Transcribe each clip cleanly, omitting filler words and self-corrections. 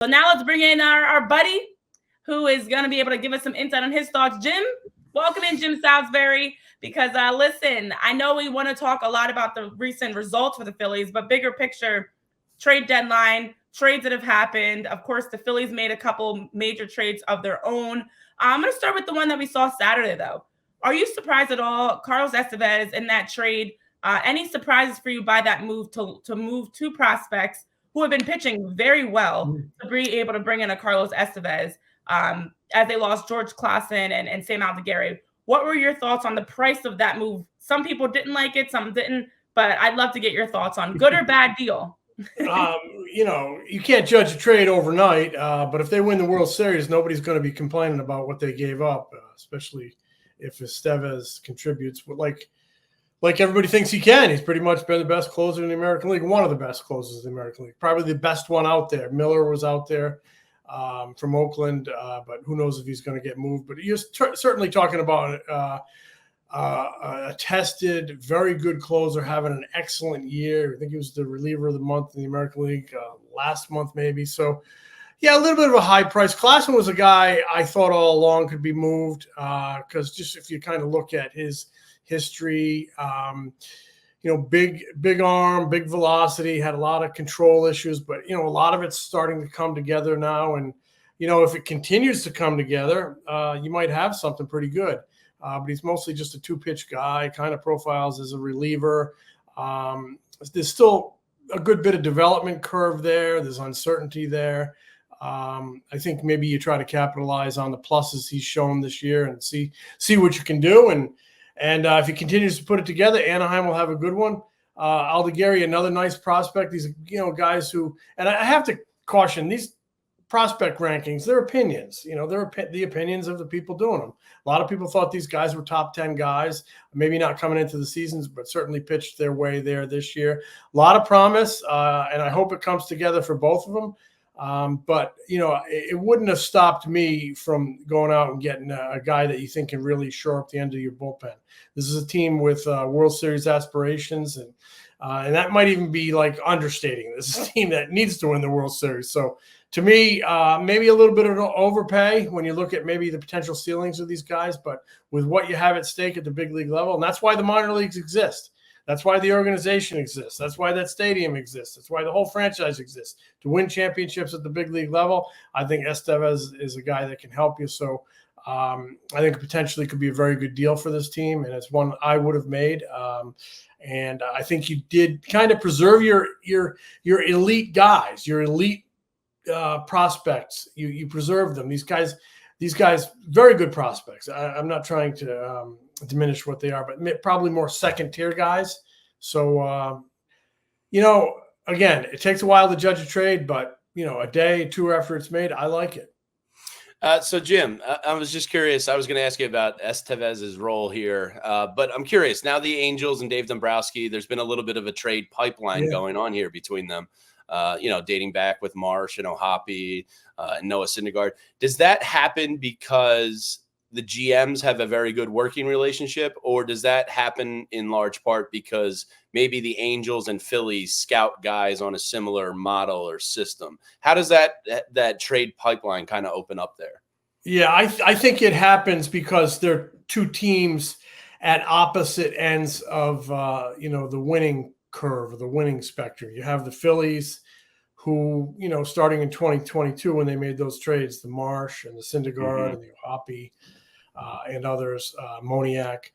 So now let's bring in our buddy who is going to be able to give us some insight on his thoughts. Jim, welcome in, Jim Salisbury, because listen, I know we want to talk a lot about the recent results for the Phillies, but bigger picture, trade deadline, trades that have happened. Of course, the Phillies made a couple major trades of their own. I'm going to start with the one that we saw Saturday, though. Are you surprised at all, Carlos Estévez, in that trade? Any surprises for you by that move to move two prospects who have been pitching very well to be able to bring in a Carlos Estévez as they lost George Klassen and Sam Aldeguerre? What were your thoughts on the price of that move? Some people didn't like it, some didn't, but I'd love to get your thoughts on good or bad deal. You can't judge a trade overnight, but if they win the World Series, nobody's going to be complaining about what they gave up, especially if Estévez contributes like everybody thinks he can. He's pretty much been the best closer in the American League, one of the best closers in the American League, probably the best one out there. Miller was out there from Oakland, but who knows if he's going to get moved. But you're certainly talking about a tested, very good closer, having an excellent year. I think he was the reliever of the month in the American League last month maybe. So, yeah, a little bit of a high price. Klassen was a guy I thought all along could be moved because just if you kind of look at his history, big arm, big velocity, had a lot of control issues, but, a lot of it's starting to come together now. And, if it continues to come together, you might have something pretty good. But he's mostly just a two-pitch guy, kind of profiles as a reliever. There's still a good bit of development curve there. There's uncertainty there. I think maybe you try to capitalize on the pluses he's shown this year and see what you can do. And if he continues to put it together, Anaheim will have a good one. Aldeguerre, another nice prospect. These, guys who, and I have to caution these prospect rankings, they're opinions. They're the opinions of the people doing them. A lot of people thought these guys were top 10 guys, maybe not coming into the seasons, but certainly pitched their way there this year. A lot of promise, and I hope it comes together for both of them. But, it wouldn't have stopped me from going out and getting a guy that you think can really shore up the end of your bullpen. This is a team with World Series aspirations, and that might even be like understating. This is a team that needs to win the World Series. So to me, maybe a little bit of an overpay when you look at maybe the potential ceilings of these guys, but with what you have at stake at the big league level, and that's why the minor leagues exist. That's why the organization exists. That's why that stadium exists. That's why the whole franchise exists, to win championships at the big league level. I think Estévez is a guy that can help you. So I think potentially could be a very good deal for this team, and it's one I would have made. And I think you did kind of preserve your elite guys, your elite prospects. You preserve them. These guys, very good prospects. I'm not trying to diminish what they are, but probably more second tier guys. So, again, it takes a while to judge a trade, but a day, two after it's made, I like it. So Jim, I was just curious. I was going to ask you about Estévez's role here, but I'm curious. Now the Angels and Dave Dombrowski, there's been a little bit of a trade pipeline going on here between them. Dating back with Marsh and O'Hoppe and Noah Syndergaard. Does that happen because the GMs have a very good working relationship, or does that happen in large part because maybe the Angels and Phillies scout guys on a similar model or system? How does that trade pipeline kind of open up there? Yeah, I think it happens because they're two teams at opposite ends of the winning curve, the winning spectrum. You have the Phillies, who, starting in 2022 when they made those trades, the Marsh and the Syndergaard and the O'Hoppe and others, Moniak.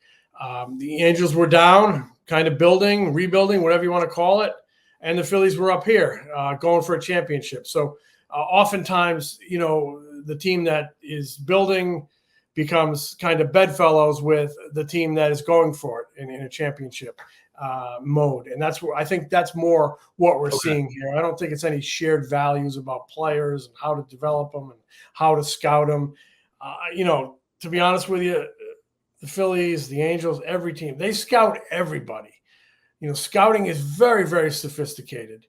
The Angels were down, kind of rebuilding, whatever you want to call it. And the Phillies were up here going for a championship. So oftentimes, the team that is building becomes kind of bedfellows with the team that is going for it in a championship mode. And that's where I think that's more what we're seeing here. I don't think it's any shared values about players and how to develop them and how to scout them. To be honest with you, the Phillies, the Angels, every team, they scout everybody. Scouting is very, very sophisticated.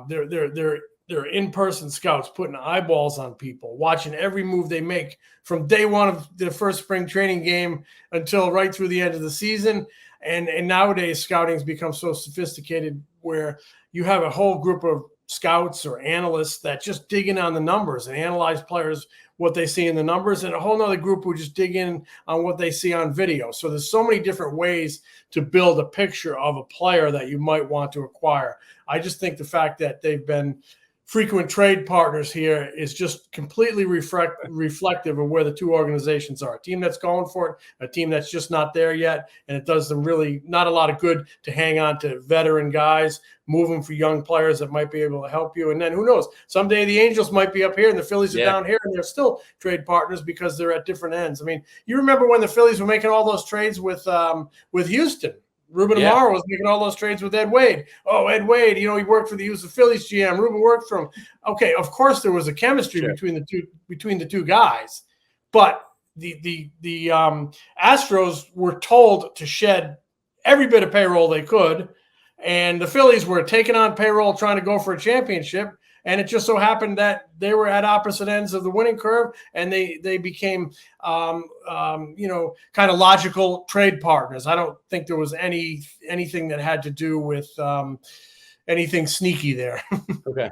They're in-person scouts putting eyeballs on people, watching every move they make from day one of the first spring training game until right through the end of the season. And nowadays, scouting has become so sophisticated where you have a whole group of scouts or analysts that just dig in on the numbers and analyze players, what they see in the numbers, and a whole nother group who just dig in on what they see on video. So there's so many different ways to build a picture of a player that you might want to acquire. I just think the fact that they've been frequent trade partners here is just completely reflective of where the two organizations are. A team that's going for it, a team that's just not there yet, and it does them really not a lot of good to hang on to veteran guys, move them for young players that might be able to help you. And then who knows, someday the Angels might be up here and the Phillies are down here, and they're still trade partners because they're at different ends. I mean, you remember when the Phillies were making all those trades with Houston? Ruben Amaro was making all those trades with Ed Wade. Oh, Ed Wade, he worked for the Houston Phillies GM. Ruben worked for him. Okay, of course there was a chemistry between the two guys, but the Astros were told to shed every bit of payroll they could, and the Phillies were taking on payroll trying to go for a championship. And it just so happened that they were at opposite ends of the winning curve, and they became, kind of logical trade partners. I don't think there was anything that had to do with anything sneaky there. Okay.